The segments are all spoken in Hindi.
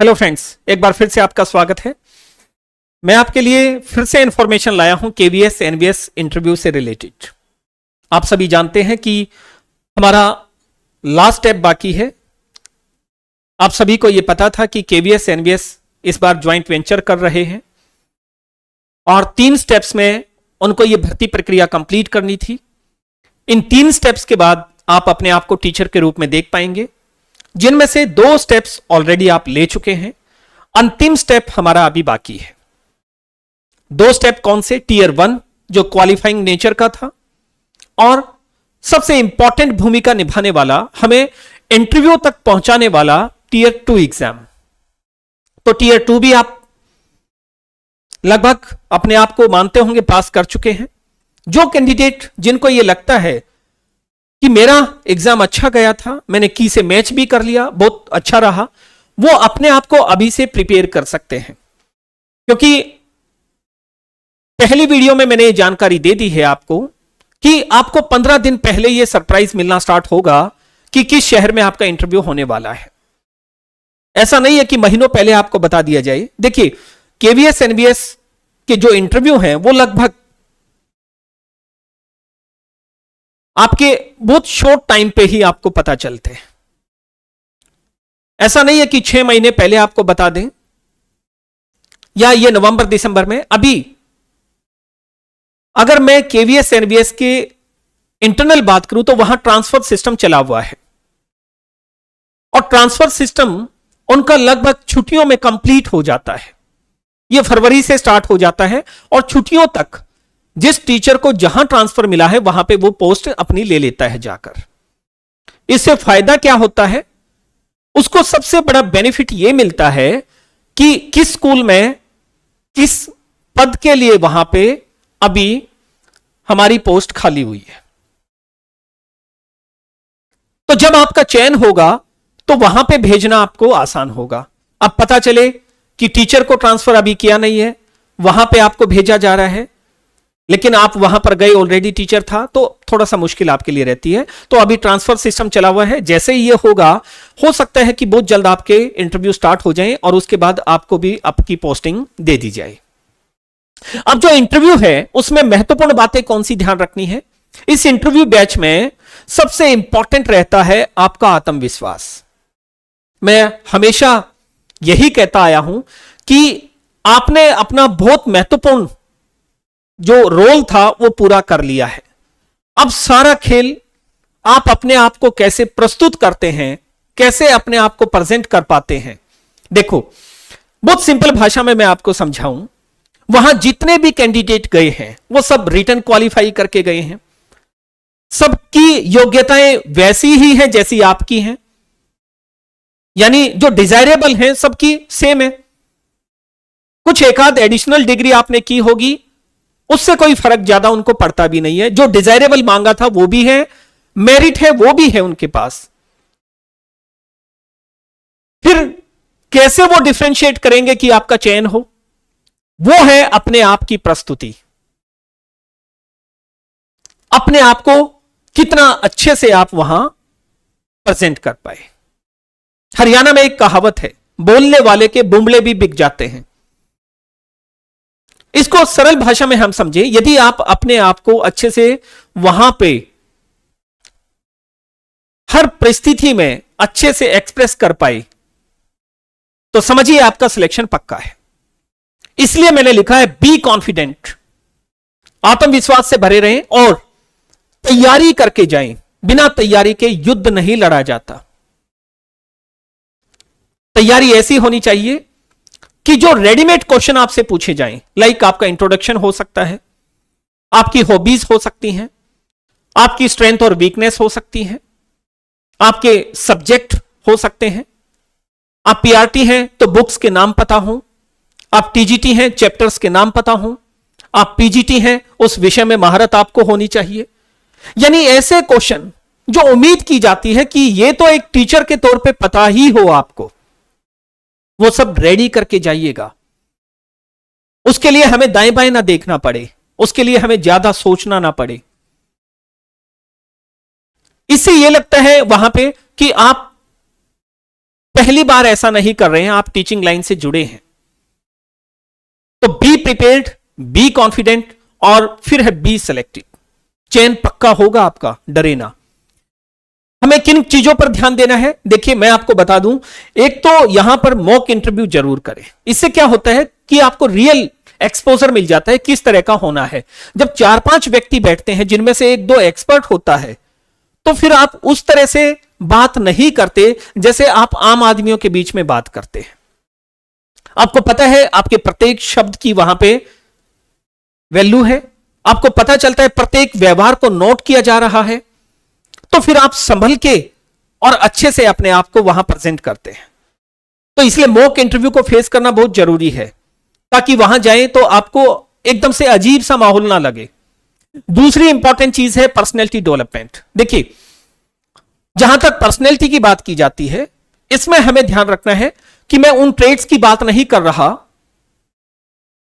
हेलो फ्रेंड्स, एक बार फिर से आपका स्वागत है। मैं आपके लिए फिर से इंफॉर्मेशन लाया हूं केवीएस एनवीएस इंटरव्यू से रिलेटेड। आप सभी जानते हैं कि हमारा लास्ट स्टेप बाकी है। आप सभी को यह पता था कि केवीएस एनवीएस इस बार ज्वाइंट वेंचर कर रहे हैं और 3 स्टेप्स में उनको यह भर्ती प्रक्रिया कंप्लीट करनी थी। इन 3 स्टेप्स के बाद आप अपने आप को टीचर के रूप में देख पाएंगे, जिनमें से 2 स्टेप्स ऑलरेडी आप ले चुके हैं। अंतिम स्टेप हमारा अभी बाकी है। 2 स्टेप कौन से? टीयर 1 जो क्वालिफाइंग नेचर का था, और सबसे इंपॉर्टेंट भूमिका निभाने वाला, हमें इंटरव्यू तक पहुंचाने वाला टीयर 2 एग्जाम। तो टीयर 2 भी आप लगभग अपने आप को मानते होंगे पास कर चुके हैं। जो कैंडिडेट जिनको यह लगता है कि मेरा एग्जाम अच्छा गया था, मैंने की से मैच भी कर लिया, बहुत अच्छा रहा, वो अपने आप को अभी से प्रिपेयर कर सकते हैं। क्योंकि पहली वीडियो में मैंने ये जानकारी दे दी है आपको कि आपको 15 दिन पहले ये सरप्राइज मिलना स्टार्ट होगा कि किस शहर में आपका इंटरव्यू होने वाला है। ऐसा नहीं है कि महीनों पहले आपको बता दिया जाए। देखिए, केवीएस एनवीएस के जो इंटरव्यू हैं वो लगभग आपके बहुत शॉर्ट टाइम पे ही आपको पता चलते हैं। ऐसा नहीं है कि 6 महीने पहले आपको बता दें या ये नवंबर दिसंबर में। अभी अगर मैं केवीएस एनवीएस के इंटरनल बात करूं तो वहां ट्रांसफर सिस्टम चला हुआ है और ट्रांसफर सिस्टम उनका लगभग छुट्टियों में कंप्लीट हो जाता है। यह फरवरी से स्टार्ट हो जाता है और छुट्टियों तक जिस टीचर को जहां ट्रांसफर मिला है वहां पे वो पोस्ट अपनी ले लेता है जाकर। इससे फायदा क्या होता है? उसको सबसे बड़ा बेनिफिट यह मिलता है कि किस स्कूल में किस पद के लिए वहां पे अभी हमारी पोस्ट खाली हुई है। तो जब आपका चयन होगा तो वहां पे भेजना आपको आसान होगा। अब पता चले कि टीचर को ट्रांसफर अभी किया नहीं है, वहां पे आपको भेजा जा रहा है, लेकिन आप वहां पर गए, ऑलरेडी टीचर था, तो थोड़ा सा मुश्किल आपके लिए रहती है। तो अभी ट्रांसफर सिस्टम चला हुआ है। जैसे ही ये होगा, हो सकता है कि बहुत जल्द आपके इंटरव्यू स्टार्ट हो जाएं और उसके बाद आपको भी आपकी पोस्टिंग दे दी जाए। अब जो इंटरव्यू है उसमें महत्वपूर्ण बातें कौन सी ध्यान रखनी है? इस इंटरव्यू बैच में सबसे इंपॉर्टेंट रहता है आपका आत्मविश्वास। मैं हमेशा यही कहता आया हूं कि आपने अपना बहुत महत्वपूर्ण जो रोल था वो पूरा कर लिया है। अब सारा खेल आप अपने आप को कैसे प्रस्तुत करते हैं, कैसे अपने आप को प्रेजेंट कर पाते हैं। देखो, बहुत सिंपल भाषा में मैं आपको समझाऊं, वहां जितने भी कैंडिडेट गए हैं वो सब रिटन क्वालिफाई करके गए हैं। सबकी योग्यताएं वैसी ही हैं जैसी आपकी हैं, यानी जो डिजायरेबल हैं सबकी सेम है। कुछ एक आध एडिशनल डिग्री आपने की होगी, उससे कोई फर्क ज्यादा उनको पड़ता भी नहीं है। जो डिजायरेबल मांगा था वो भी है, मेरिट है वो भी है उनके पास। फिर कैसे वो डिफरेंशिएट करेंगे कि आपका चयन हो? वो है अपने आप की प्रस्तुति। अपने आप को कितना अच्छे से आप वहां प्रेजेंट कर पाए। हरियाणा में एक कहावत है, बोलने वाले के बुमले भी बिक जाते हैं। इसको सरल भाषा में हम समझे, यदि आप अपने आप को अच्छे से वहां पे हर परिस्थिति में अच्छे से एक्सप्रेस कर पाए तो समझिए आपका सिलेक्शन पक्का है। इसलिए मैंने लिखा है, बी कॉन्फिडेंट। आत्मविश्वास से भरे रहें और तैयारी करके जाएं। बिना तैयारी के युद्ध नहीं लड़ा जाता। तैयारी ऐसी होनी चाहिए कि जो रेडीमेड क्वेश्चन आपसे पूछे जाएं, लाइक आपका इंट्रोडक्शन हो सकता है, आपकी हॉबीज हो सकती हैं, आपकी स्ट्रेंथ और वीकनेस हो सकती है, आपके सब्जेक्ट हो सकते हैं। आप पीआरटी हैं तो बुक्स के नाम पता हो, आप टीजीटी हैं चैप्टर्स के नाम पता हो, आप पीजीटी हैं उस विषय में महारत आपको होनी चाहिए। यानी ऐसे क्वेश्चन जो उम्मीद की जाती है कि ये तो एक टीचर के तौर पे पता ही हो आपको, वो सब रेडी करके जाइएगा। उसके लिए हमें दाएं बाएं ना देखना पड़े, उसके लिए हमें ज्यादा सोचना ना पड़े। इससे यह लगता है वहां पे कि आप पहली बार ऐसा नहीं कर रहे हैं, आप टीचिंग लाइन से जुड़े हैं, तो बी प्रिपेयर्ड, बी कॉन्फिडेंट और फिर है बी सिलेक्टिव। चयन पक्का होगा आपका, डरे ना। हमें किन चीजों पर ध्यान देना है, देखिए मैं आपको बता दूं। एक तो यहां पर मॉक इंटरव्यू जरूर करें। इससे क्या होता है कि आपको रियल एक्सपोजर मिल जाता है किस तरह का होना है। जब 4-5 व्यक्ति बैठते हैं जिनमें से 1-2 एक्सपर्ट होता है, तो फिर आप उस तरह से बात नहीं करते जैसे आप आम आदमियों के बीच में बात करते हैं। आपको पता है आपके प्रत्येक शब्द की वहां पे वैल्यू है, आपको पता चलता है प्रत्येक व्यवहार को नोट किया जा रहा है, तो फिर आप संभल के और अच्छे से अपने आप को वहां प्रेजेंट करते हैं। तो इसलिए मॉक इंटरव्यू को फेस करना बहुत जरूरी है, ताकि वहां जाए तो आपको एकदम से अजीब सा माहौल ना लगे। दूसरी इंपॉर्टेंट चीज है पर्सनैलिटी डेवलपमेंट। देखिए, जहां तक पर्सनैलिटी की बात की जाती है, इसमें हमें ध्यान रखना है कि मैं उन ट्रेड्स की बात नहीं कर रहा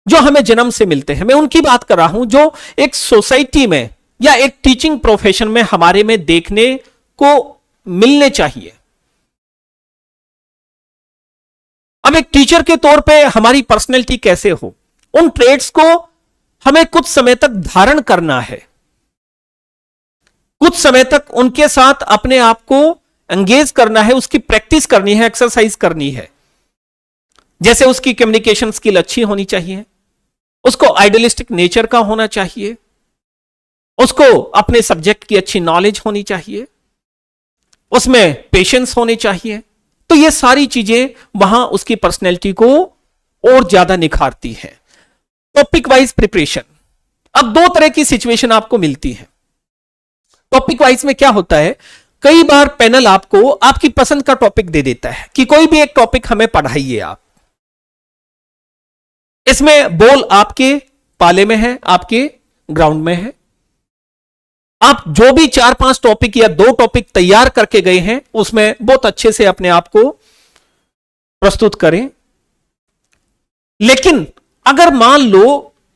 जो हमें जन्म से मिलते हैं, मैं उनकी बात कर रहा हूं जो एक सोसाइटी में या एक टीचिंग प्रोफेशन में हमारे में देखने को मिलने चाहिए। अब एक टीचर के तौर पे हमारी पर्सनैलिटी कैसे हो, उन ट्रेड्स को हमें कुछ समय तक धारण करना है, कुछ समय तक उनके साथ अपने आप को एंगेज करना है, उसकी प्रैक्टिस करनी है, एक्सरसाइज करनी है। जैसे उसकी कम्युनिकेशन स्किल अच्छी होनी चाहिए, उसको आइडियलिस्टिक नेचर का होना चाहिए, उसको अपने सब्जेक्ट की अच्छी नॉलेज होनी चाहिए, उसमें पेशेंस होनी चाहिए। तो ये सारी चीजें वहां उसकी पर्सनैलिटी को और ज्यादा निखारती है। Topic wise preparation. अब 2 तरह की सिचुएशन आपको मिलती है। टॉपिक वाइज में क्या होता है, कई बार पैनल आपको आपकी पसंद का टॉपिक दे देता है कि कोई भी एक टॉपिक हमें पढ़ाइए आप। इसमें बॉल आपके पाले में है, आपके ग्राउंड में है। आप जो भी 4-5 टॉपिक या 2 टॉपिक तैयार करके गए हैं, उसमें बहुत अच्छे से अपने आप को प्रस्तुत करें। लेकिन अगर मान लो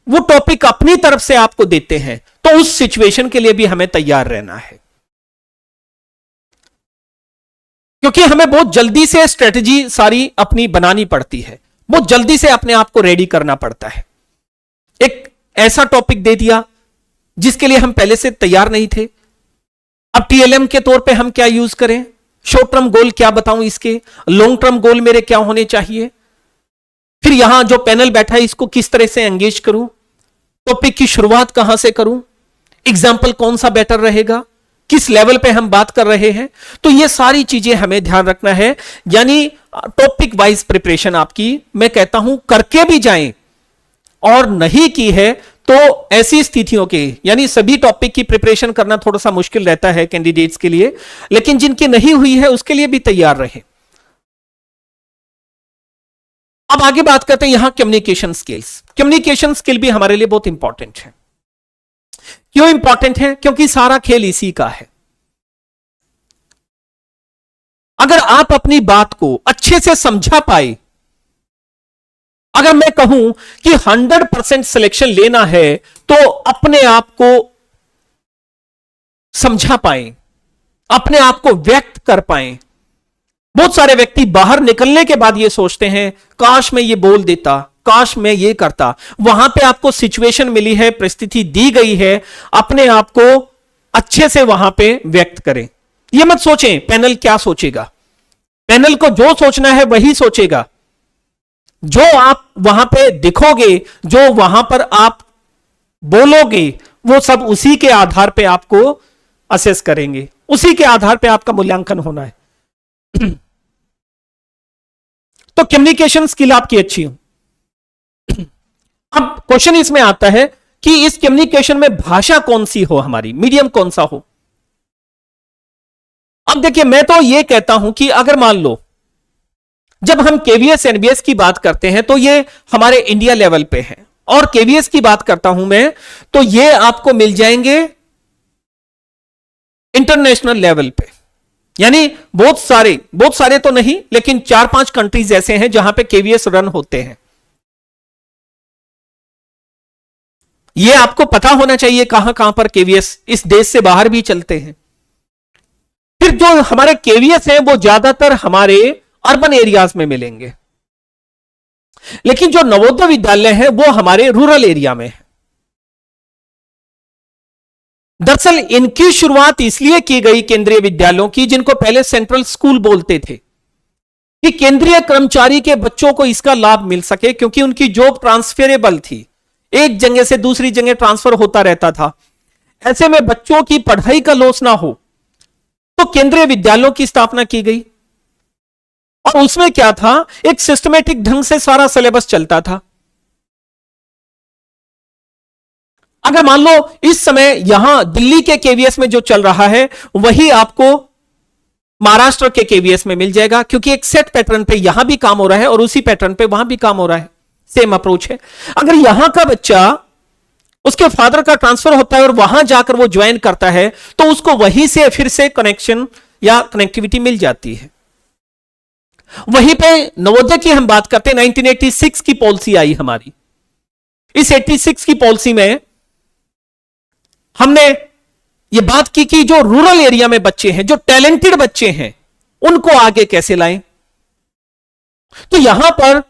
वो टॉपिक अपनी तरफ से आपको देते हैं, तो उस सिचुएशन के लिए भी हमें तैयार रहना है, क्योंकि हमें बहुत जल्दी से स्ट्रेटजी सारी अपनी बनानी पड़ती है, बहुत जल्दी से अपने आप को रेडी करना पड़ता है। एक ऐसा टॉपिक दे दिया जिसके लिए हम पहले से तैयार नहीं थे। अब टीएलएम के तौर पे हम क्या यूज करें, शॉर्ट टर्म गोल क्या बताऊं, इसके लॉन्ग टर्म गोल मेरे क्या होने चाहिए, फिर यहां जो पैनल बैठा है इसको किस तरह से एंगेज करूं, टॉपिक की शुरुआत कहां से करूं, एग्जाम्पल कौन सा बेटर रहेगा, किस लेवल पे हम बात कर रहे हैं। तो ये सारी चीजें हमें ध्यान रखना है। यानी टॉपिक वाइज प्रिपरेशन आपकी, मैं कहता हूं करके भी जाएं, और नहीं की है तो ऐसी स्थितियों के, यानी सभी टॉपिक की प्रिपरेशन करना थोड़ा सा मुश्किल रहता है कैंडिडेट्स के लिए, लेकिन जिनकी नहीं हुई है उसके लिए भी तैयार रहे। अब आगे बात करते हैं यहां कम्युनिकेशन स्किल्स। कम्युनिकेशन स्किल भी हमारे लिए बहुत इंपॉर्टेंट है। क्यों इंपॉर्टेंट है, क्योंकि सारा खेल इसी का है। अगर आप अपनी बात को अच्छे से समझा पाए, अगर मैं कहूं कि 100% सिलेक्शन लेना है, तो अपने आप को समझा पाए, अपने आप को व्यक्त कर पाए। बहुत सारे व्यक्ति बाहर निकलने के बाद ये सोचते हैं काश मैं ये बोल देता, काश मैं ये करता। वहां पे आपको सिचुएशन मिली है, परिस्थिति दी गई है, अपने आप को अच्छे से वहां पे व्यक्त करें। ये मत सोचें पैनल क्या सोचेगा, पैनल को जो सोचना है वही सोचेगा। जो आप वहां पे दिखोगे, जो वहां पर आप बोलोगे, वो सब उसी के आधार पे आपको असेस करेंगे, उसी के आधार पे आपका मूल्यांकन होना है। तो कम्युनिकेशन स्किल आपकी अच्छी हो। अब क्वेश्चन इसमें आता है कि इस कम्युनिकेशन में भाषा कौन सी हो, हमारी मीडियम कौन सा हो। अब देखिए, मैं तो ये कहता हूं कि अगर मान लो जब हम केवीएस एनबीएस की बात करते हैं तो ये हमारे इंडिया लेवल पे है, और केवीएस की बात करता हूं मैं तो ये आपको मिल जाएंगे इंटरनेशनल लेवल पे। यानी बहुत सारे तो नहीं, लेकिन 4-5 कंट्रीज ऐसे हैं जहां पे केवीएस रन होते हैं। ये आपको पता होना चाहिए कहां कहां पर केवीएस इस देश से बाहर भी चलते हैं। फिर जो हमारे केवीएस हैं वो ज्यादातर हमारे अर्बन एरियाज में मिलेंगे, लेकिन जो नवोदय विद्यालय है वो हमारे रूरल एरिया में है। दरअसल इनकी शुरुआत इसलिए की गई केंद्रीय विद्यालयों की, जिनको पहले सेंट्रल स्कूल बोलते थे, कि केंद्रीय कर्मचारी के बच्चों को इसका लाभ मिल सके, क्योंकि उनकी जॉब ट्रांसफरेबल थी, एक जगह से दूसरी जगह ट्रांसफर होता रहता था। ऐसे में बच्चों की पढ़ाई का लॉस ना हो, तो केंद्रीय विद्यालयों की स्थापना की गई। और उसमें क्या था, एक सिस्टमेटिक ढंग से सारा सिलेबस चलता था। अगर मान लो इस समय यहां दिल्ली के केवीएस में जो चल रहा है वही आपको महाराष्ट्र के केवीएस में मिल जाएगा, क्योंकि एक सेट पैटर्न पे यहां भी काम हो रहा है और उसी पैटर्न पे वहां भी काम हो रहा है, सेम अप्रोच है। अगर यहां का बच्चा, उसके फादर का ट्रांसफर होता है और वहां जाकर वो ज्वाइन करता है, तो उसको वहीं से फिर से कनेक्शन या कनेक्टिविटी मिल जाती है। वहीं पे नवोदय की हम बात करते हैं, 1986 की पॉलिसी आई हमारी। इस 86 की पॉलिसी में हमने ये बात की कि जो रूरल एरिया में बच्चे हैं, जो टैलेंटेड बच्चे हैं, उनको आगे कैसे लाएं। तो यहां पर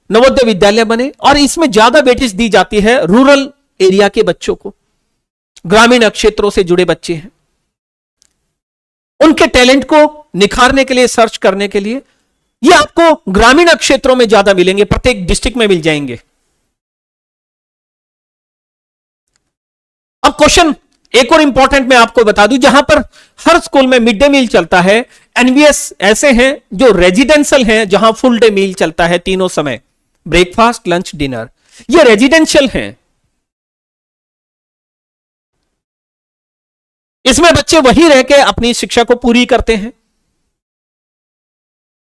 नवोदय विद्यालय बने और इसमें ज्यादा वेटेज दी जाती है रूरल एरिया के बच्चों को, ग्रामीण क्षेत्रों से जुड़े बच्चे हैं, उनके टैलेंट को निखारने के लिए, सर्च करने के लिए। ये आपको ग्रामीण क्षेत्रों में ज्यादा मिलेंगे, प्रत्येक डिस्ट्रिक्ट में मिल जाएंगे। अब क्वेश्चन एक और इंपॉर्टेंट मैं आपको बता दूं, जहां पर हर स्कूल में मिड डे मील चलता है, एनवीएस ऐसे हैं जो रेजिडेंशियल हैं, जहां फुल डे मील चलता है तीनों समय, ब्रेकफास्ट, लंच, डिनर। ये रेजिडेंशियल हैं। इसमें बच्चे वही रह के अपनी शिक्षा को पूरी करते हैं।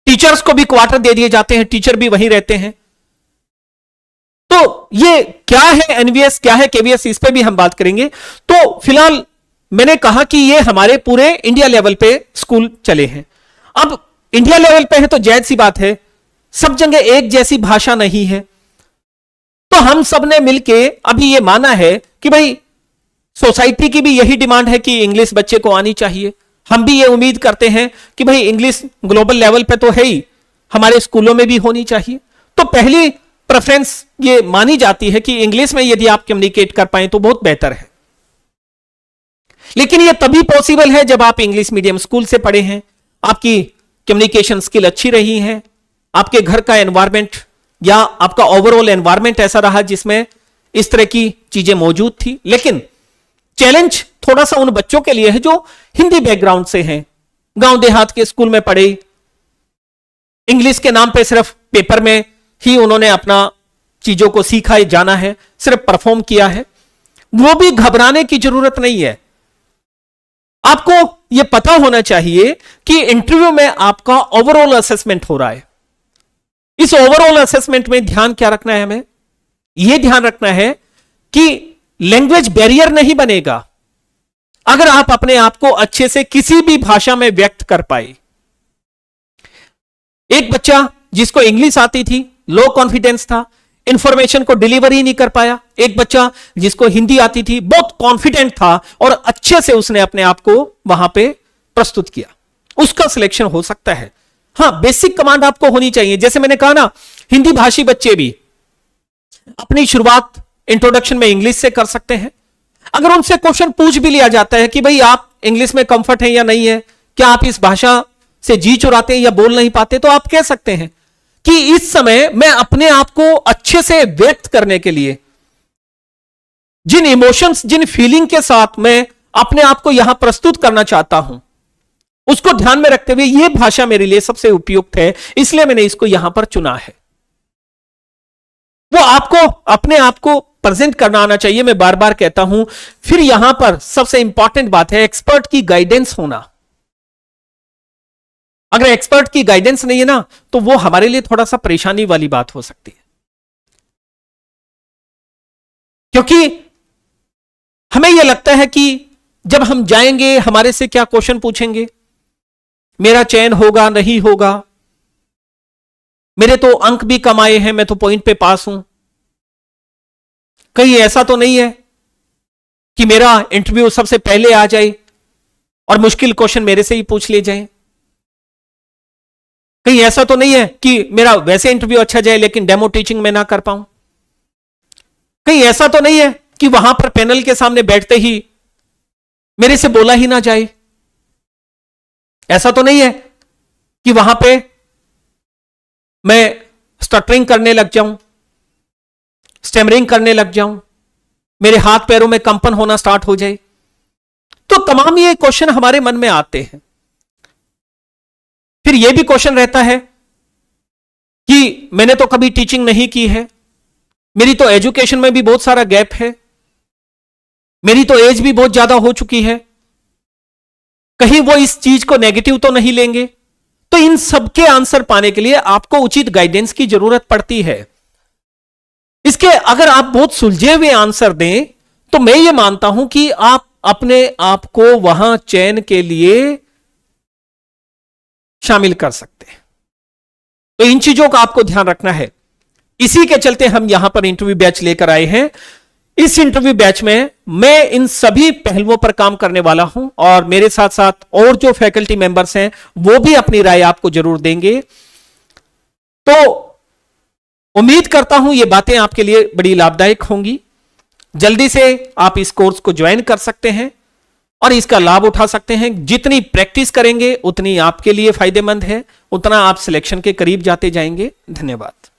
टीचर्स को भी क्वार्टर दे दिए जाते हैं, टीचर भी वहीं रहते हैं। तो ये क्या है एनवीएस, क्या है केवीएस, इस पे भी हम बात करेंगे। तो फिलहाल मैंने कहा कि ये हमारे पूरे इंडिया लेवल पे स्कूल चले हैं। अब इंडिया लेवल पे है तो जायज सी बात है, सब जगह एक जैसी भाषा नहीं है। तो हम सब ने मिलके अभी ये माना है कि भाई सोसाइटी की भी यही डिमांड है कि इंग्लिश बच्चे को आनी चाहिए। हम भी ये उम्मीद करते हैं कि भाई इंग्लिश ग्लोबल लेवल पे तो है ही, हमारे स्कूलों में भी होनी चाहिए। तो पहली प्रेफरेंस ये मानी जाती है कि इंग्लिश में यदि आप कम्युनिकेट कर पाए तो बहुत बेहतर है। लेकिन ये तभी पॉसिबल है जब आप इंग्लिश मीडियम स्कूल से पढ़े हैं, आपकी कम्युनिकेशन स्किल अच्छी रही है, आपके घर का एनवायरमेंट या आपका ओवरऑल एनवायरमेंट ऐसा रहा जिसमें इस तरह की चीजें मौजूद थी। लेकिन चैलेंज थोड़ा सा उन बच्चों के लिए है जो हिंदी बैकग्राउंड से हैं, गांव देहात के स्कूल में पढ़े, इंग्लिश के नाम पे सिर्फ पेपर में ही उन्होंने अपना चीजों को सीखा है, जाना है, सिर्फ परफॉर्म किया है। वो भी घबराने की जरूरत नहीं है। आपको यह पता होना चाहिए कि इंटरव्यू में आपका ओवरऑल असेसमेंट हो रहा है। इस ओवरऑल असेसमेंट में ध्यान क्या रखना है, हमें यह ध्यान रखना है कि लैंग्वेज बैरियर नहीं बनेगा अगर आप अपने आप को अच्छे से किसी भी भाषा में व्यक्त कर पाए। एक बच्चा जिसको इंग्लिश आती थी, लो कॉन्फिडेंस था, इंफॉर्मेशन को डिलीवर ही नहीं कर पाया। एक बच्चा जिसको हिंदी आती थी, बहुत कॉन्फिडेंट था और अच्छे से उसने अपने आप को वहां पे प्रस्तुत किया, उसका सिलेक्शन हो सकता है। हां, बेसिक कमांड आपको होनी चाहिए। जैसे मैंने कहा ना, हिंदी भाषी बच्चे भी अपनी शुरुआत इंट्रोडक्शन में इंग्लिश से कर सकते हैं। अगर उनसे क्वेश्चन पूछ भी लिया जाता है कि भाई आप इंग्लिश में कंफर्ट है या नहीं है, क्या आप इस भाषा से जी चुराते हैं या बोल नहीं पाते, तो आप कह सकते हैं कि इस समय मैं अपने आप को अच्छे से व्यक्त करने के लिए, जिन इमोशंस, जिन फीलिंग के साथ मैं अपने आप को यहां प्रस्तुत करना चाहता हूं, उसको ध्यान में रखते हुए यह भाषा मेरे लिए सबसे उपयुक्त है, इसलिए मैंने इसको यहां पर चुना है। वो आपको अपने आप को प्रेजेंट करना आना चाहिए। मैं बार बार कहता हूं। फिर यहां पर सबसे इंपॉर्टेंट बात है एक्सपर्ट की गाइडेंस होना। अगर एक्सपर्ट की गाइडेंस नहीं है ना, तो वो हमारे लिए थोड़ा सा परेशानी वाली बात हो सकती है, क्योंकि हमें यह लगता है कि जब हम जाएंगे हमारे से क्या क्वेश्चन पूछेंगे, मेरा चयन होगा नहीं होगा, मेरे तो अंक भी कम आए हैं, मैं तो पॉइंट पे पास हूं, कहीं ऐसा तो नहीं है कि मेरा इंटरव्यू सबसे पहले आ जाए और मुश्किल क्वेश्चन मेरे से ही पूछ लिए जाए। कहीं ऐसा तो नहीं है कि मेरा वैसे इंटरव्यू अच्छा जाए लेकिन डेमो टीचिंग में ना कर पाऊं? कहीं ऐसा तो नहीं है कि वहां पर पैनल के सामने बैठते ही मेरे से बोला ही ना जाए? ऐसा तो नहीं है कि वहां पे मैं स्टटरिंग करने लग जाऊं, स्टैमरिंग करने लग जाऊं, मेरे हाथ पैरों में कंपन होना स्टार्ट हो जाए? तो तमाम ये क्वेश्चन हमारे मन में आते हैं। फिर यह भी क्वेश्चन रहता है कि मैंने तो कभी टीचिंग नहीं की है, मेरी तो एजुकेशन में भी बहुत सारा गैप है, मेरी तो एज भी बहुत ज्यादा हो चुकी है, कहीं वो इस चीज को नेगेटिव तो नहीं लेंगे? तो इन सबके आंसर पाने के लिए आपको उचित गाइडेंस की जरूरत पड़ती है। इसके अगर आप बहुत सुलझे हुए आंसर दें तो मैं ये मानता हूं कि आप अपने आप को वहां चयन के लिए शामिल कर सकते हैं। तो इन चीजों का आपको ध्यान रखना है। इसी के चलते हम यहां पर इंटरव्यू बैच लेकर आए हैं। इस इंटरव्यू बैच में मैं इन सभी पहलुओं पर काम करने वाला हूं और मेरे साथ साथ और जो फैकल्टी मेंबर्स हैं वो भी अपनी राय आपको जरूर देंगे। तो उम्मीद करता हूं ये बातें आपके लिए बड़ी लाभदायक होंगी। जल्दी से आप इस कोर्स को ज्वाइन कर सकते हैं और इसका लाभ उठा सकते हैं। जितनी प्रैक्टिस करेंगे उतनी आपके लिए फायदेमंद है, उतना आप सिलेक्शन के करीब जाते जाएंगे। धन्यवाद।